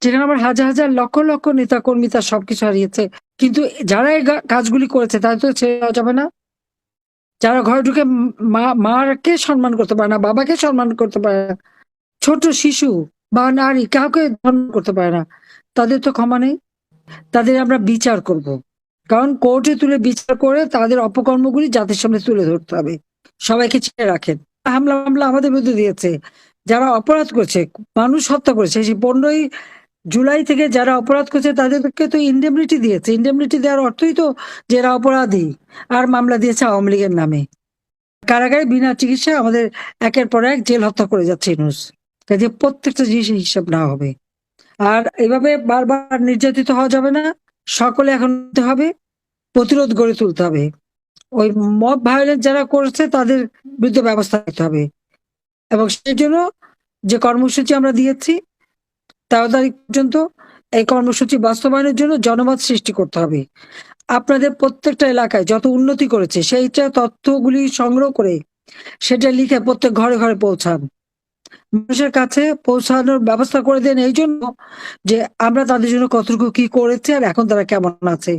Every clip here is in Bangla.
যেখানে আমার হাজার হাজার লক্ষ লক্ষ নেতা কর্মী তার সবকিছু হারিয়েছে। কিন্তু যারা এই কাজগুলি করেছে তাদের তো ছেড়ে দেওয়া যাবে না। যারা ঘরে ঢুকে মাকে সম্মান করতে পারে না, বাবাকে সম্মান করতে পারে না, ছোট শিশু বা নারী কাউকে সম্মান করতে পারে না, তাদের তো ক্ষমা নেই। তাদের আমরা বিচার করব। কারণ কোর্টে তুলে বিচার করে তাদের অপকর্মগুলি জাতির সামনে তুলে ধরতে হবে। সবাইকে ছেড়ে রাখেন। হামলা মামলা আমাদের বিরুদ্ধে দিয়েছে। যারা অপরাধ করেছে, মানুষ হত্যা করেছে, সেই 15ই জুলাই থেকে যারা অপরাধ করেছে তাদেরকে তো ইন্ডেমনিটি দিয়েছে। ইন্ডেমনিটি দেওয়ার অর্থই তো যে এরা অপরাধী। আর মামলা দিয়েছে আওয়ামী লীগের নামে। কারাগারে বিনা চিকিৎসায় আমাদের একের পর এক জেল হত্যা করে যাচ্ছে ইউনূস। কাজে প্রত্যেকটা জিনিসের হিসাব নেওয়া হবে। আর এভাবে বারবার নির্যাতিত হওয়া যাবে না। সকলে এখন নিতে হবে, প্রতিরোধ গড়ে তুলতে হবে। ওই মব ভায়োলেন্স যারা করেছে তাদের বিরুদ্ধে ব্যবস্থা নিতে হবে। এবং সেই জন্য যে কর্মসূচি আমরা দিয়েছি 13 তারিখ পর্যন্ত, এই কর্মসূচি বাস্তবায়নের জন্য জনমত সৃষ্টি করতে হবে। আপনাদের প্রত্যেকটা এলাকায় যত উন্নতি করেছে সেইটা তথ্যগুলি সংগ্রহ করে সেটা লিখে প্রত্যেক ঘরে ঘরে পৌঁছান, মানুষের কাছে পৌঁছানোর ব্যবস্থা করে দেন, এই জন্য যে আমরা তাদের জন্য কতটুকু কি করেছি আর এখন তারা কেমন আছে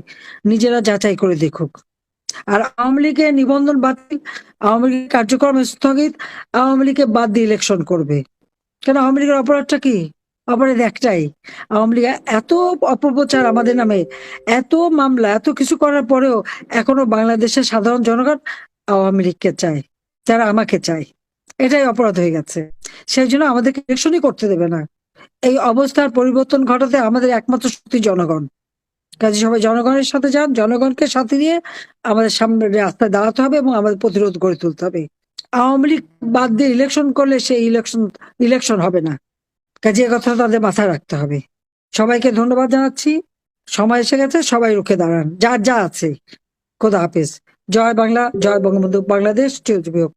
নিজেরা যাচাই করে দেখুক। আর আওয়ামী লীগের নিবন্ধন বাতিল, আওয়ামী লীগের কার্যক্রম স্থগিত, আওয়ামী লীগকে বাদ দিয়ে ইলেকশন করবে। কেন? আওয়ামী লীগের অপরাধটা কি? অপরাধ একটাই, আওয়ামী লীগ এত অপপ্রচার আমাদের নামে, এত মামলা, এত কিছু করার পরেও এখনো বাংলাদেশের সাধারণ জনগণ আওয়ামী লীগকে চায়, যারা আমাকে চায়। এটাই অপরাধ হয়ে গেছে। সেই জন্য আমাদেরকে ইলেকশনই করতে দেবে না। এই অবস্থার পরিবর্তন ঘটাতে আমাদের একমাত্র শক্তি জনগণ। কাজে সবাই জনগণের সাথে যান, জনগণকে সাথে নিয়ে আমাদের সামনে রাস্তায় দাঁড়াতে হবে এবং আমাদের প্রতিরোধ গড়ে তুলতে হবে। আওয়ামী লীগ বাদ দিয়ে ইলেকশন করলে সেই ইলেকশন হবে না। কাজে কথা তাদের মাথায় রাখতে হবে। সবাইকে ধন্যবাদ জানাচ্ছি। সময় এসে গেছে, সবাই রুখে দাঁড়ান যার যা আছে। খোদা হাফেজ। জয় বাংলা, জয় বঙ্গবন্ধু, বাংলাদেশ চিরজীবী হোক।